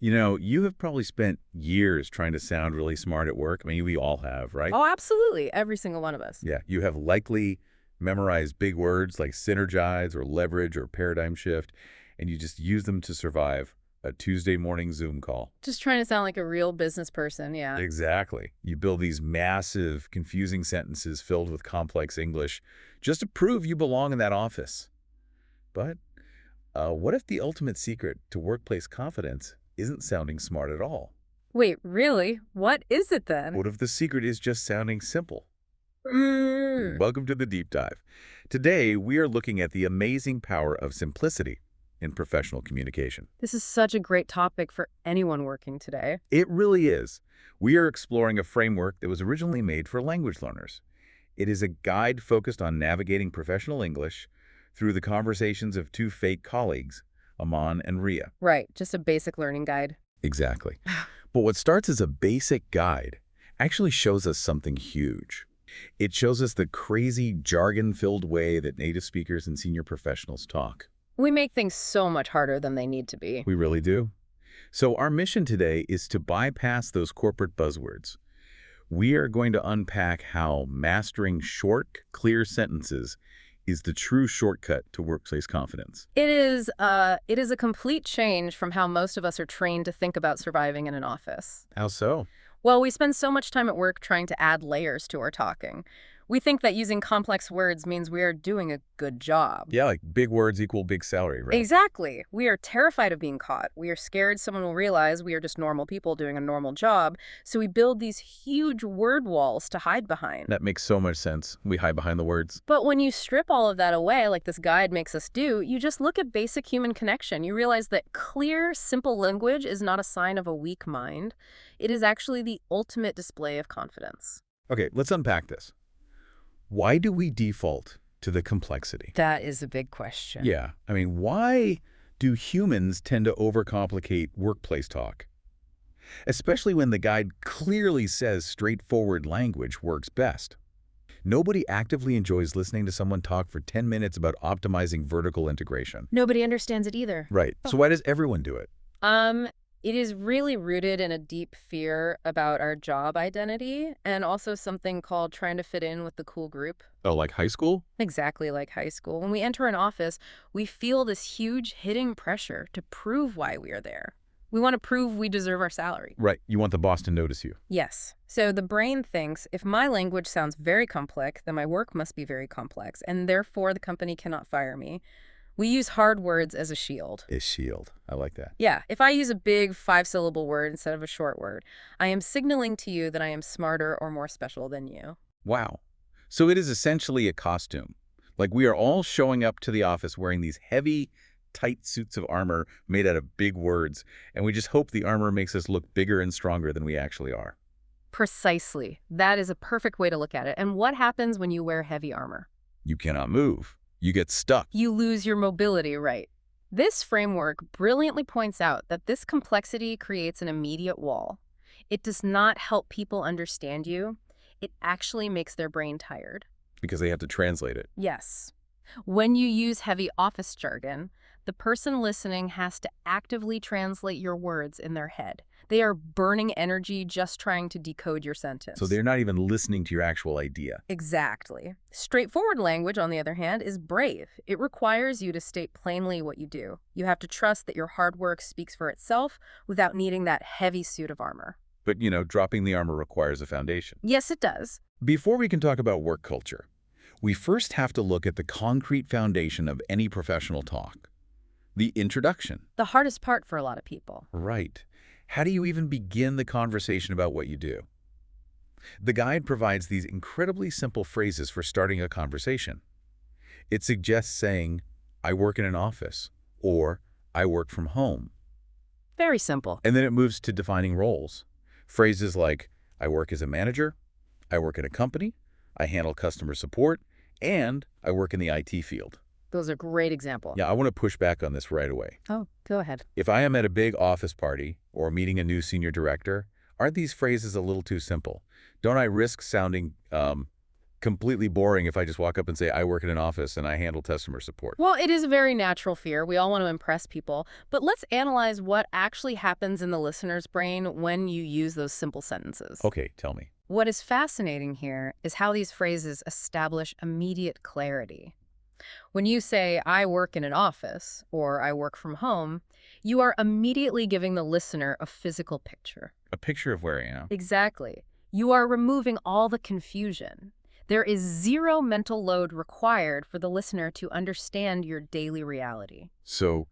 You have probably spent years trying to sound really smart at work. I mean, we all have, right? Oh, absolutely. Every single one of us. Yeah, you have likely memorized big words like synergize or leverage or paradigm shift, and you just use them to survive a Tuesday morning Zoom call. Just trying to sound like a real business person, yeah. Exactly. You build these massive, confusing sentences filled with complex English just to prove you belong in that office. But what if the ultimate secret to workplace confidence isn't sounding smart at all? Wait, really? What is it then? What if the secret is just sounding simple? Mm. Welcome to the Deep Dive. Today, we are looking at the amazing power of simplicity in professional communication. This is such a great topic for anyone working today. It really is. We are exploring a framework that was originally made for language learners. It is a guide focused on navigating professional English through the conversations of two fake colleagues, Aman and Ria. Right, just a basic learning guide. Exactly. But what starts as a basic guide actually shows us something huge. It shows us the crazy, jargon-filled way that native speakers and senior professionals talk. We make things so much harder than they need to be. We really do. So our mission today is to bypass those corporate buzzwords. We are going to unpack how mastering short, clear sentences is the true shortcut to workplace confidence. It is a complete change from how most of us are trained to think about surviving in an office. How so? Well, we spend so much time at work trying to add layers to our talking. We think that using complex words means we are doing a good job. Yeah, like big words equal big salary, right? Exactly. We are terrified of being caught. We are scared someone will realize we are just normal people doing a normal job. So we build these huge word walls to hide behind. That makes so much sense. We hide behind the words. But when you strip all of that away, like this guide makes us do, you just look at basic human connection. You realize that clear, simple language is not a sign of a weak mind. It is actually the ultimate display of confidence. Okay, let's unpack this. Why do we default to the complexity? That is a big question. Yeah, I mean, why do humans tend to overcomplicate workplace talk? Especially when the guide clearly says straightforward language works best. Nobody actively enjoys listening to someone talk for 10 minutes about optimizing vertical integration. Nobody understands it either. Right. So why does everyone do it? It is really rooted in a deep fear about our job identity and also something called trying to fit in with the cool group. Oh, like high school? Exactly like high school. When we enter an office, we feel this huge hidden pressure to prove why we are there. We want to prove we deserve our salary. Right. You want the boss to notice you. Yes. So the brain thinks if my language sounds very complex, then my work must be very complex, and therefore the company cannot fire me. We use hard words as a shield. A shield. I like that. Yeah, if I use a big 5-syllable word instead of a short word, I am signaling to you that I am smarter or more special than you. Wow. So it is essentially a costume. Like we are all showing up to the office wearing these heavy, tight suits of armor made out of big words, and we just hope the armor makes us look bigger and stronger than we actually are. Precisely. That is a perfect way to look at it. And what happens when you wear heavy armor? You cannot move. You get stuck. You lose your mobility, right? This framework brilliantly points out that this complexity creates an immediate wall. It does not help people understand you. It actually makes their brain tired. Because they have to translate it. Yes. When you use heavy office jargon, the person listening has to actively translate your words in their head. They are burning energy just trying to decode your sentence. So they're not even listening to your actual idea. Exactly. Straightforward language, on the other hand, is brave. It requires you to state plainly what you do. You have to trust that your hard work speaks for itself without needing that heavy suit of armor. But, dropping the armor requires a foundation. Yes, it does. Before we can talk about work culture, we first have to look at the concrete foundation of any professional talk. The introduction. The hardest part for a lot of people. Right. How do you even begin the conversation about what you do? The guide provides these incredibly simple phrases for starting a conversation. It suggests saying, I work in an office, or I work from home. Very simple. And then it moves to defining roles. Phrases like, I work as a manager, I work in a company, I handle customer support, and I work in the IT field. Those are great examples. Yeah, I want to push back on this right away. Oh, go ahead. If I am at a big office party or meeting a new senior director, aren't these phrases a little too simple? Don't I risk sounding completely boring if I just walk up and say, I work in an office and I handle customer support. Well, it is a very natural fear. We all want to impress people. But let's analyze what actually happens in the listener's brain when you use those simple sentences. Okay, tell me. What is fascinating here is how these phrases establish immediate clarity. When you say, I work in an office, or I work from home, you are immediately giving the listener a physical picture. A picture of where I am. Exactly. You are removing all the confusion. There is zero mental load required for the listener to understand your daily reality. So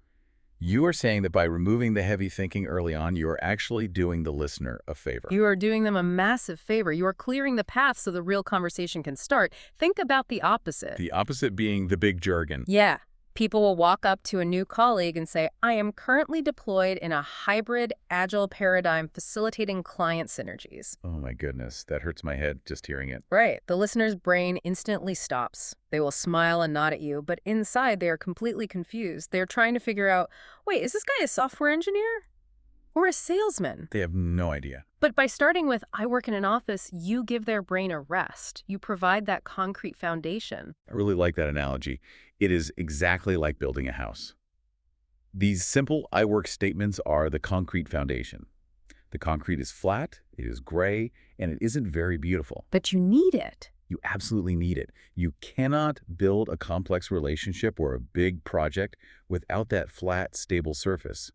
you are saying that by removing the heavy thinking early on, you are actually doing the listener a favor. You are doing them a massive favor. You are clearing the path so the real conversation can start. Think about the opposite. The opposite being the big jargon. Yeah. People will walk up to a new colleague and say, I am currently deployed in a hybrid, agile paradigm facilitating client synergies. Oh my goodness, that hurts my head just hearing it. Right. The listener's brain instantly stops. They will smile and nod at you, but inside they are completely confused. They're trying to figure out, wait, is this guy a software engineer or a salesman? They have no idea. But by starting with, I work in an office, you give their brain a rest. You provide that concrete foundation. I really like that analogy. It is exactly like building a house. These simple I work statements are the concrete foundation. The concrete is flat, it is gray, and it isn't very beautiful. But you need it. You absolutely need it. You cannot build a complex relationship or a big project without that flat, stable surface.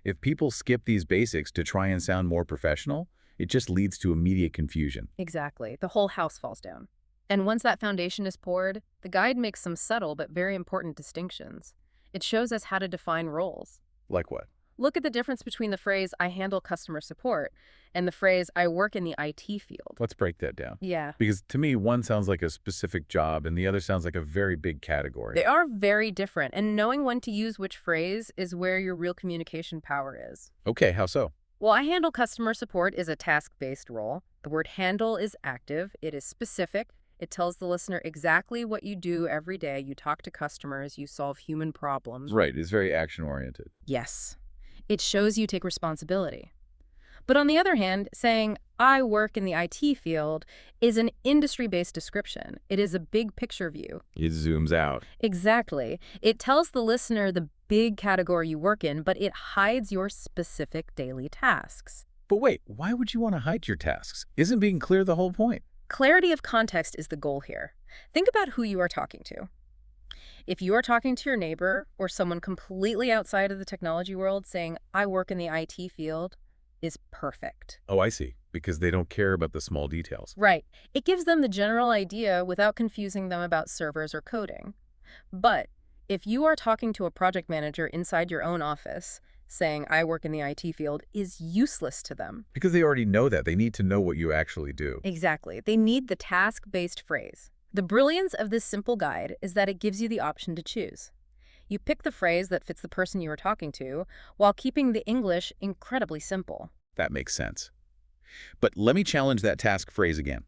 If people skip these basics to try and sound more professional, it just leads to immediate confusion. Exactly. The whole house falls down. And once that foundation is poured, the guide makes some subtle but very important distinctions. It shows us how to define roles. Like what? Look at the difference between the phrase, I handle customer support, and the phrase, I work in the IT field. Let's break that down. Yeah. Because to me, one sounds like a specific job and the other sounds like a very big category. They are very different, and knowing when to use which phrase is where your real communication power is. Okay, how so? Well, I handle customer support is a task-based role. The word handle is active. It is specific. It tells the listener exactly what you do every day. You talk to customers, you solve human problems. Right, it's very action-oriented. Yes. It shows you take responsibility. But on the other hand, saying, I work in the IT field is an industry-based description. It is a big picture view. It zooms out. Exactly. It tells the listener the big category you work in, but it hides your specific daily tasks. But wait, why would you want to hide your tasks? Isn't being clear the whole point? Clarity of context is the goal here. Think about who you are talking to. If you are talking to your neighbor or someone completely outside of the technology world, saying, I work in the IT field is perfect. Oh, I see. Because they don't care about the small details. Right. It gives them the general idea without confusing them about servers or coding. But if you are talking to a project manager inside your own office, saying, I work in the IT field is useless to them. Because they already know that. They need to know what you actually do. Exactly. They need the task-based phrase. The brilliance of this simple guide is that it gives you the option to choose. You pick the phrase that fits the person you are talking to, while keeping the English incredibly simple. That makes sense. But let me challenge that task phrase again.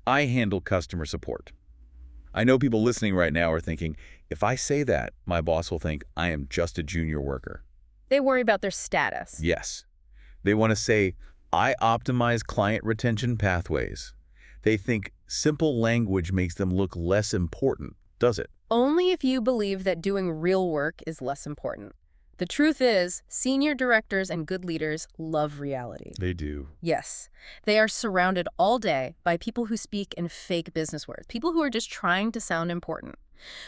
I handle customer support. I know people listening right now are thinking, if I say that, my boss will think I am just a junior worker. They worry about their status. Yes. They want to say, I optimize client retention pathways. They think simple language makes them look less important, does it? Only if you believe that doing real work is less important. The truth is, senior directors and good leaders love reality. They do. Yes. They are surrounded all day by people who speak in fake business words, people who are just trying to sound important.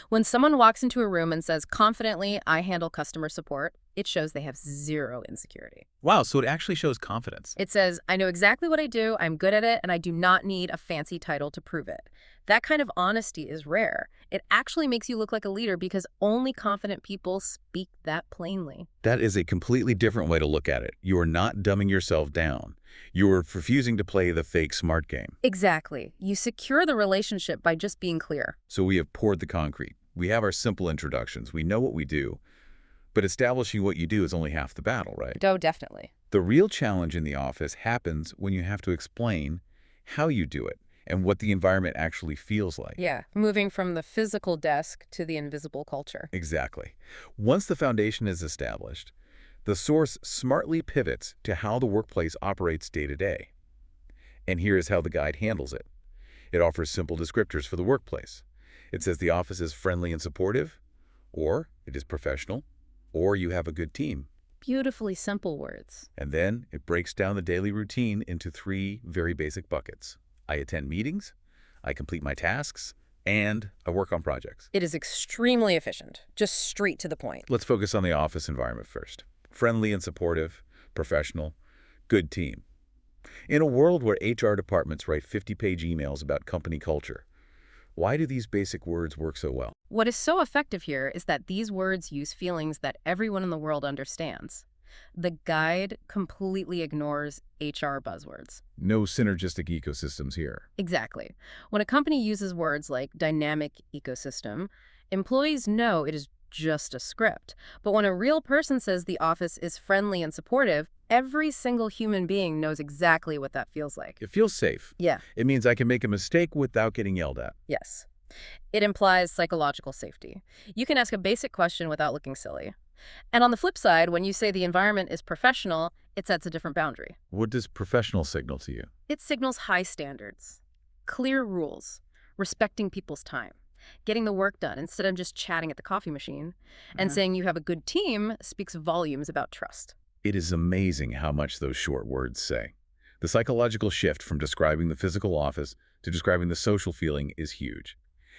When someone walks into a room and says confidently, I handle customer support, it shows they have zero insecurity. Wow, so it actually shows confidence. It says, I know exactly what I do, I'm good at it, and I do not need a fancy title to prove it. That kind of honesty is rare. It actually makes you look like a leader because only confident people speak that plainly. That is a completely different way to look at it. You are not dumbing yourself down. You are refusing to play the fake smart game. Exactly. You secure the relationship by just being clear. So we have poured the concrete. We have our simple introductions. We know what we do. But establishing what you do is only half the battle, right? Oh, definitely. The real challenge in the office happens when you have to explain how you do it and what the environment actually feels like. Yeah, moving from the physical desk to the invisible culture. Exactly. Once the foundation is established, the source smartly pivots to how the workplace operates day to day. And here is how the guide handles it. It offers simple descriptors for the workplace. It says the office is friendly and supportive, or it is professional, or you have a good team. Beautifully simple words. And then it breaks down the daily routine into 3 very basic buckets. I attend meetings, I complete my tasks, and I work on projects. It is extremely efficient, just straight to the point. Let's focus on the office environment first. Friendly and supportive, professional, good team. In a world where HR departments write 50-page emails about company culture, why do these basic words work so well? What is so effective here is that these words use feelings that everyone in the world understands. The guide completely ignores HR buzzwords. No synergistic ecosystems here. Exactly. When a company uses words like dynamic ecosystem, employees know it is just a script. But when a real person says the office is friendly and supportive, every single human being knows exactly what that feels like. It feels safe. Yeah. It means I can make a mistake without getting yelled at. Yes. It implies psychological safety. You can ask a basic question without looking silly. And on the flip side, when you say the environment is professional, it sets a different boundary. What does professional signal to you? It signals high standards, clear rules, respecting people's time, getting the work done instead of just chatting at the coffee machine, and saying you have a good team speaks volumes about trust. It is amazing how much those short words say. The psychological shift from describing the physical office to describing the social feeling is huge.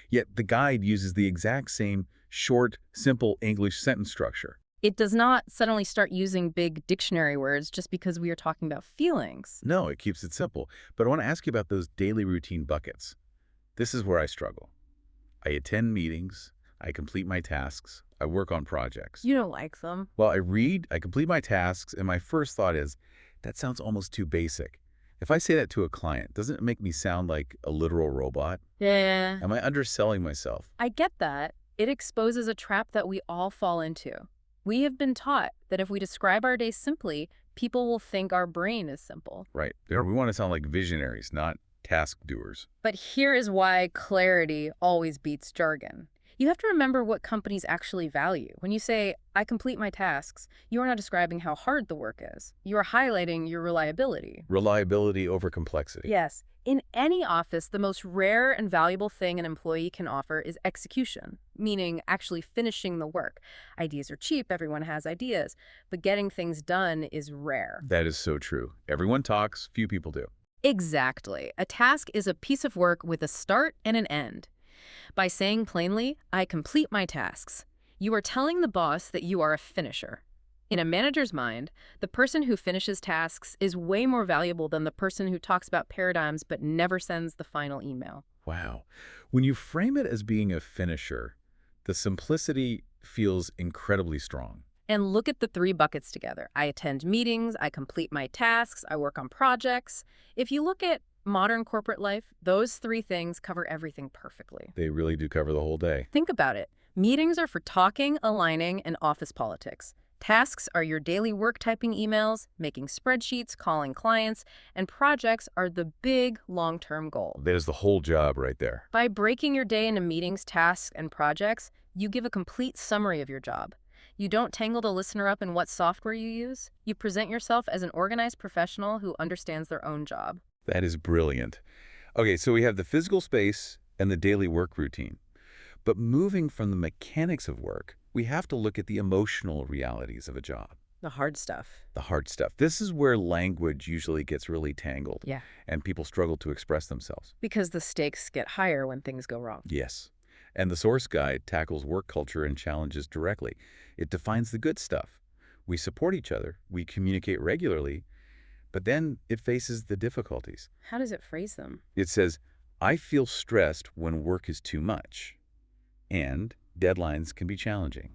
Yet the guide uses the exact same short, simple English sentence structure. It does not suddenly start using big dictionary words just because we are talking about feelings. No, it keeps it simple. But I want to ask you about those daily routine buckets. This is where I struggle. I attend meetings, I complete my tasks, I work on projects. You don't like them. Well, I read, I complete my tasks, and my first thought is, that sounds almost too basic. If I say that to a client, doesn't it make me sound like a literal robot? Yeah. Am I underselling myself? I get that. It exposes a trap that we all fall into. We have been taught that if we describe our day simply, people will think our brain is simple. Right. We want to sound like visionaries, not task doers. But here is why clarity always beats jargon. You have to remember what companies actually value. When you say, I complete my tasks, you are not describing how hard the work is. You are highlighting your reliability. Reliability over complexity. Yes. In any office, the most rare and valuable thing an employee can offer is execution, meaning actually finishing the work. Ideas are cheap, everyone has ideas, but getting things done is rare. That is so true. Everyone talks, few people do. Exactly. A task is a piece of work with a start and an end. By saying plainly, I complete my tasks, you are telling the boss that you are a finisher. In a manager's mind, the person who finishes tasks is way more valuable than the person who talks about paradigms but never sends the final email. Wow. When you frame it as being a finisher, the simplicity feels incredibly strong. And look at the 3 buckets together. I attend meetings, I complete my tasks, I work on projects. If you look at modern corporate life, those 3 things cover everything perfectly. They really do cover the whole day. Think about it. Meetings are for talking, aligning, and office politics. Tasks are your daily work typing emails, making spreadsheets, calling clients, and projects are the big long-term goal. That is the whole job right there. By breaking your day into meetings, tasks, and projects, you give a complete summary of your job. You don't tangle the listener up in what software you use. You present yourself as an organized professional who understands their own job. That is brilliant. Okay, so we have the physical space and the daily work routine. But moving from the mechanics of work, we have to look at the emotional realities of a job. The hard stuff. The hard stuff. This is where language usually gets really tangled. Yeah. And people struggle to express themselves. Because the stakes get higher when things go wrong. Yes. And the source guide tackles work culture and challenges directly. It defines the good stuff. We support each other. We communicate regularly. But then it faces the difficulties. How does it phrase them? It says, I feel stressed when work is too much. And deadlines can be challenging.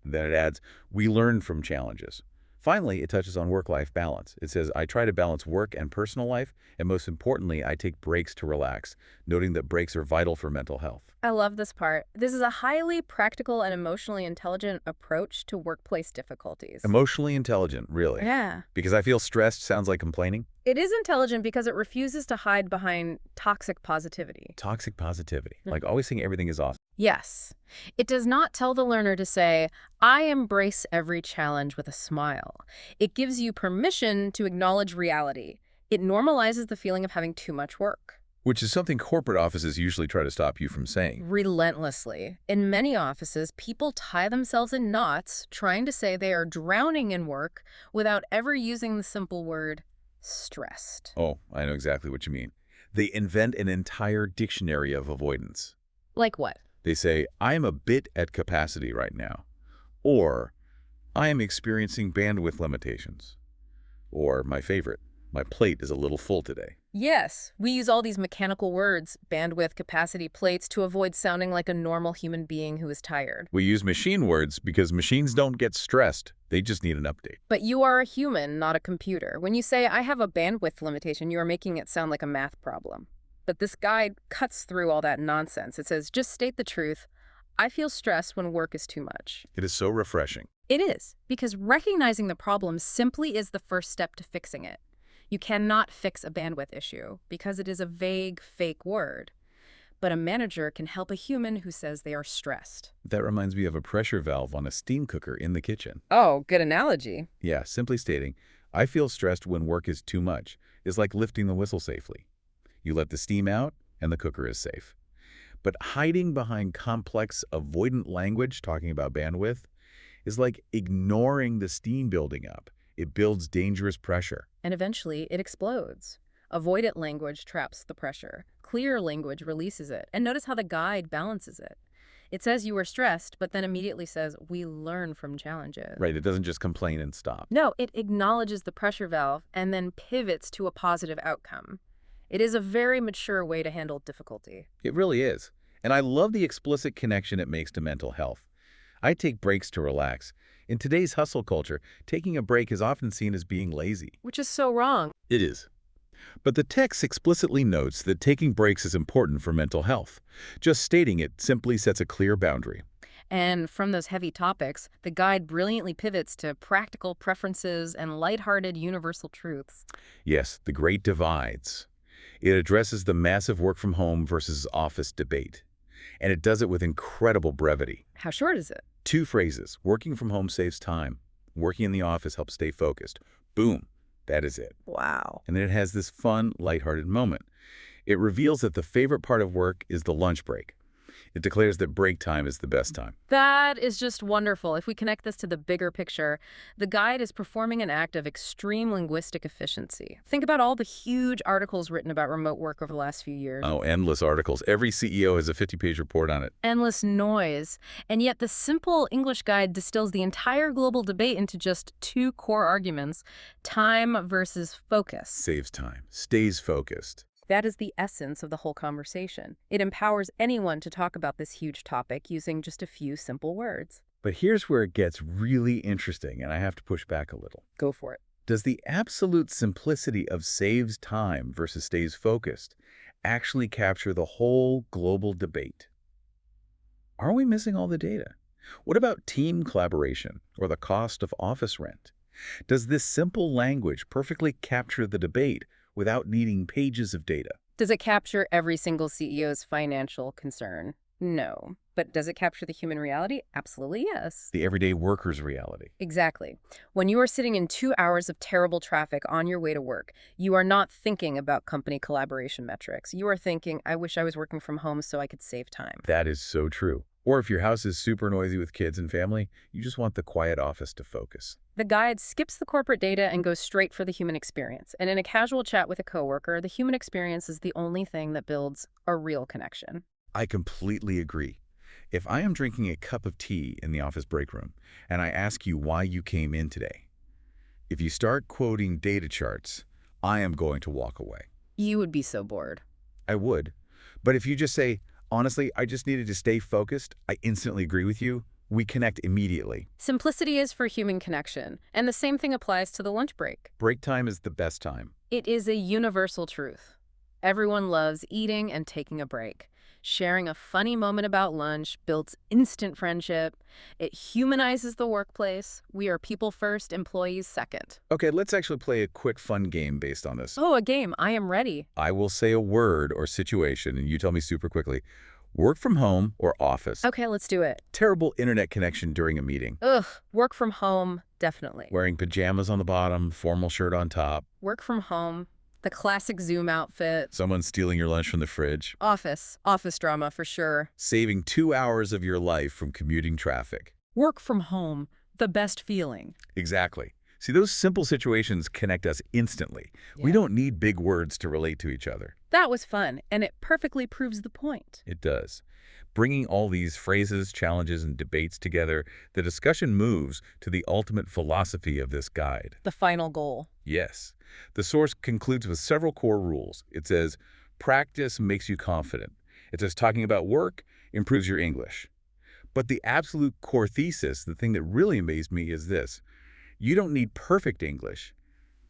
Then it adds, we learn from challenges. Finally, it touches on work-life balance. It says, I try to balance work and personal life, and most importantly, I take breaks to relax, noting that breaks are vital for mental health. I love this part. This is a highly practical and emotionally intelligent approach to workplace difficulties. Emotionally intelligent, really. Yeah. Because I feel stressed sounds like complaining. It is intelligent because it refuses to hide behind toxic positivity. Toxic positivity. Like always saying everything is awesome. Yes. It does not tell the learner to say, I embrace every challenge with a smile. It gives you permission to acknowledge reality. It normalizes the feeling of having too much work. Which is something corporate offices usually try to stop you from saying. Relentlessly. In many offices, people tie themselves in knots trying to say they are drowning in work without ever using the simple word stressed. Oh, I know exactly what you mean. They invent an entire dictionary of avoidance. Like what? They say, I am a bit at capacity right now. Or, I am experiencing bandwidth limitations. Or, my favorite, my plate is a little full today. Yes, we use all these mechanical words, bandwidth, capacity, plates, to avoid sounding like a normal human being who is tired. We use machine words because machines don't get stressed. They just need an update. But you are a human, not a computer. When you say, I have a bandwidth limitation, you are making it sound like a math problem. But this guide cuts through all that nonsense. It says, just state the truth. I feel stressed when work is too much. It is so refreshing. It is, because recognizing the problem simply is the first step to fixing it. You cannot fix a bandwidth issue because it is a vague, fake word. But a manager can help a human who says they are stressed. That reminds me of a pressure valve on a steam cooker in the kitchen. Oh, good analogy. Yeah, simply stating, I feel stressed when work is too much is like lifting the whistle safely. You let the steam out, and the cooker is safe. But hiding behind complex, avoidant language talking about bandwidth is like ignoring the steam building up. It builds dangerous pressure. And eventually, it explodes. Avoidant language traps the pressure. Clear language releases it. And notice how the guide balances it. It says you are stressed, but then immediately says, we learn from challenges. Right, it doesn't just complain and stop. No, it acknowledges the pressure valve and then pivots to a positive outcome. It is a very mature way to handle difficulty. It really is. And I love the explicit connection it makes to mental health. I take breaks to relax. In today's hustle culture, taking a break is often seen as being lazy. Which is so wrong. It is. But the text explicitly notes that taking breaks is important for mental health. Just stating it simply sets a clear boundary. And from those heavy topics, the guide brilliantly pivots to practical preferences and lighthearted universal truths. Yes, the great divides. It addresses the massive work-from-home versus office debate. And it does it with incredible brevity. How short is it? 2 phrases. Working from home saves time. Working in the office helps stay focused. Boom. That is it. Wow. And then it has this fun, lighthearted moment. It reveals that the favorite part of work is the lunch break. It declares that break time is the best time. That is just wonderful. If we connect this to the bigger picture, the guide is performing an act of extreme linguistic efficiency. Think about all the huge articles written about remote work over the last few years. Oh, endless articles. Every CEO has a 50-page report on it. Endless noise. And yet the simple English guide distills the entire global debate into just 2 core arguments: time versus focus. Saves time. Stays focused. That is the essence of the whole conversation. It empowers anyone to talk about this huge topic using just a few simple words. But here's where it gets really interesting, and I have to push back a little. Go for it. Does the absolute simplicity of saves time versus stays focused actually capture the whole global debate? Are we missing all the data? What about team collaboration or the cost of office rent? Does this simple language perfectly capture the debate without needing pages of data? Does it capture every single CEO's financial concern? No. But does it capture the human reality? Absolutely yes. The everyday worker's reality. Exactly. When you are sitting in 2 hours of terrible traffic on your way to work, you are not thinking about company collaboration metrics. You are thinking, I wish I was working from home so I could save time. That is so true. Or if your house is super noisy with kids and family, you just want the quiet office to focus. The guide skips the corporate data and goes straight for the human experience. And in a casual chat with a coworker, the human experience is the only thing that builds a real connection. I completely agree. If I am drinking a cup of tea in the office break room and I ask you why you came in today, if you start quoting data charts, I am going to walk away. You would be so bored. I would. But if you just say, honestly, I just needed to stay focused, I instantly agree with you. We connect immediately. Simplicity is for human connection, and the same thing applies to the lunch break. Break time is the best time. It is a universal truth. Everyone loves eating and taking a break. Sharing a funny moment about lunch builds instant friendship. It humanizes the workplace. We are people first, employees second. Okay, let's actually play a quick fun game based on this. Oh, a game. I am ready. I will say a word or situation, and you tell me super quickly. Work from home or office? Okay, let's do it. Terrible internet connection during a meeting. Ugh, work from home, definitely. Wearing pajamas on the bottom, formal shirt on top. Work from home, The classic Zoom outfit. Someone stealing your lunch from the fridge. Office drama for sure. Saving 2 hours of your life from commuting traffic. Work from home, the best feeling. Exactly. See, those simple situations connect us instantly. We Yeah. don't need big words to relate to each other. That was fun, and it perfectly proves the point. It does. Bringing all these phrases, challenges, and debates together, the discussion moves to the ultimate philosophy of this guide. The final goal. Yes. The source concludes with several core rules. It says, practice makes you confident. It says, talking about work improves your English. But the absolute core thesis, the thing that really amazed me, is this. You don't need perfect English,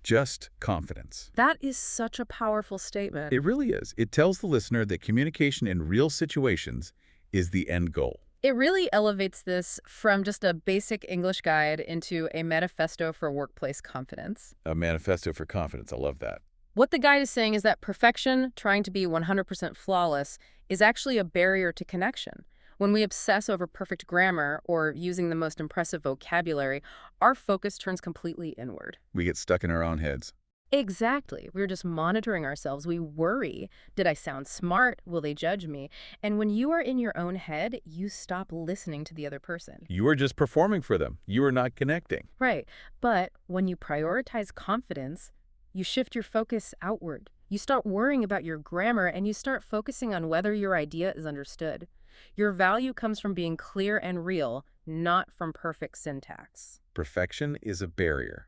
just confidence. That is such a powerful statement. It really is. It tells the listener that communication in real situations is the end goal. It really elevates this from just a basic English guide into a manifesto for workplace confidence. A manifesto for confidence. I love that. What the guide is saying is that perfection, trying to be 100% flawless, is actually a barrier to connection. When we obsess over perfect grammar or using the most impressive vocabulary, our focus turns completely inward. We get stuck in our own heads. Exactly. We're just monitoring ourselves. We worry. Did I sound smart? Will they judge me? And when you are in your own head, you stop listening to the other person. You are just performing for them. You are not connecting. Right. But when you prioritize confidence, you shift your focus outward. You start worrying about your grammar and you start focusing on whether your idea is understood. Your value comes from being clear and real, not from perfect syntax. Perfection is a barrier.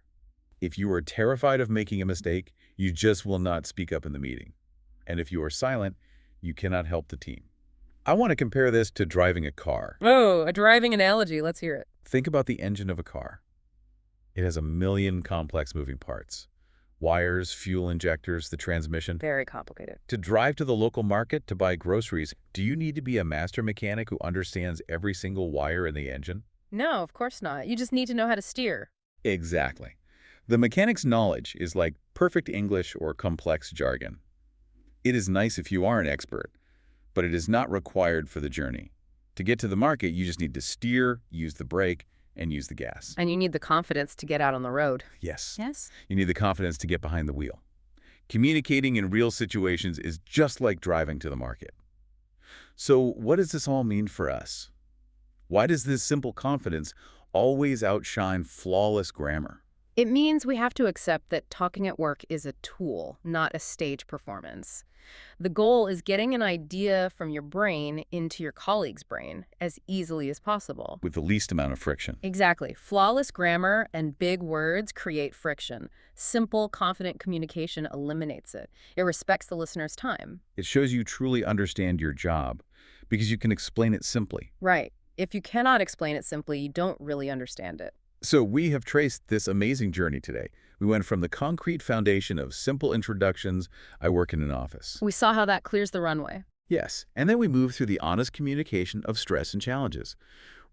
If you are terrified of making a mistake, you just will not speak up in the meeting. And if you are silent, you cannot help the team. I want to compare this to driving a car. Oh, a driving analogy. Let's hear it. Think about the engine of a car. It has a million complex moving parts. Wires, fuel injectors, the transmission. Very complicated. To drive to the local market to buy groceries, do you need to be a master mechanic who understands every single wire in the engine? No, of course not. You just need to know how to steer. Exactly. The mechanic's knowledge is like perfect English or complex jargon. It is nice if you are an expert, but it is not required for the journey. To get to the market, you just need to steer, use the brake, and use the gas. And you need the confidence to get out on the road. Yes. Yes? You need the confidence to get behind the wheel. Communicating in real situations is just like driving to the market. So what does this all mean for us? Why does this simple confidence always outshine flawless grammar? It means we have to accept that talking at work is a tool, not a stage performance. The goal is getting an idea from your brain into your colleague's brain as easily as possible. With the least amount of friction. Exactly. Flawless grammar and big words create friction. Simple, confident communication eliminates it. It respects the listener's time. It shows you truly understand your job because you can explain it simply. Right. If you cannot explain it simply, you don't really understand it. So we have traced this amazing journey today. We went from the concrete foundation of simple introductions, I work in an office. We saw how that clears the runway. Yes, and then we moved through the honest communication of stress and challenges,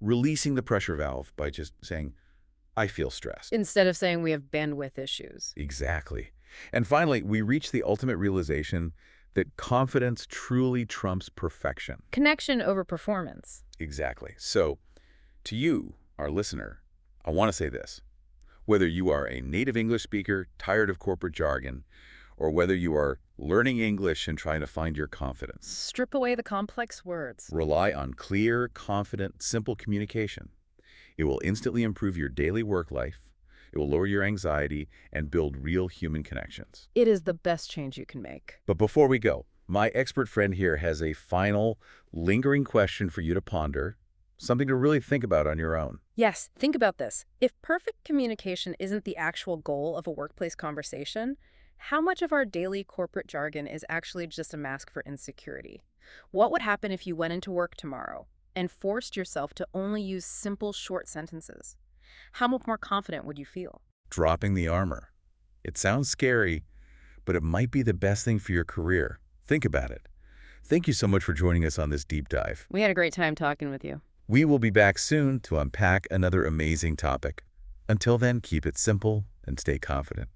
releasing the pressure valve by just saying, I feel stressed. Instead of saying we have bandwidth issues. Exactly. And finally, we reached the ultimate realization that confidence truly trumps perfection. Connection over performance. Exactly. So, to you, our listener, I want to say this. Whether you are a native English speaker, tired of corporate jargon, or whether you are learning English and trying to find your confidence, Strip away the complex words. rely on clear, confident, simple communication. It will instantly improve your daily work life, it will lower your anxiety, and build real human connections. It is the best change you can make. But before we go, my expert friend here has a final, lingering question for you to ponder, something to really think about on your own. Yes, think about this. If perfect communication isn't the actual goal of a workplace conversation, how much of our daily corporate jargon is actually just a mask for insecurity? What would happen if you went into work tomorrow and forced yourself to only use simple, short sentences? How much more confident would you feel? Dropping the armor. It sounds scary, but it might be the best thing for your career. Think about it. Thank you so much for joining us on this deep dive. We had a great time talking with you. We will be back soon to unpack another amazing topic. Until then, keep it simple and stay confident.